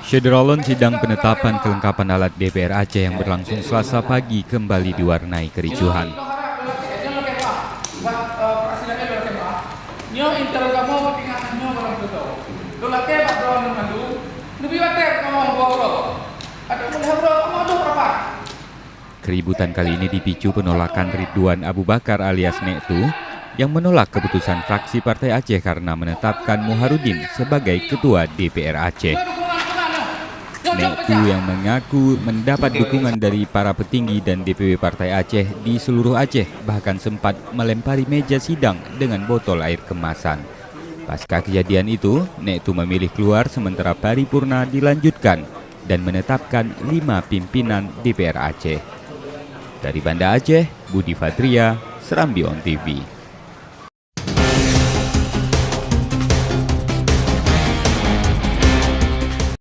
Syederolon sidang penetapan kelengkapan alat DPR Aceh yang berlangsung Selasa pagi kembali diwarnai kericuhan. Keributan kali ini dipicu penolakan Ridwan Abu Bakar alias Nektu yang menolak keputusan fraksi Partai Aceh karena menetapkan Moharudin sebagai Ketua DPR Aceh. Nektu yang mengaku mendapat dukungan dari para petinggi dan DPW Partai Aceh di seluruh Aceh bahkan sempat melempari meja sidang dengan botol air kemasan. Pasca kejadian itu, Nektu memilih keluar sementara paripurna dilanjutkan dan menetapkan 5 pimpinan DPR Aceh. Dari Banda Aceh, Budi Fadria, Serambi On TV.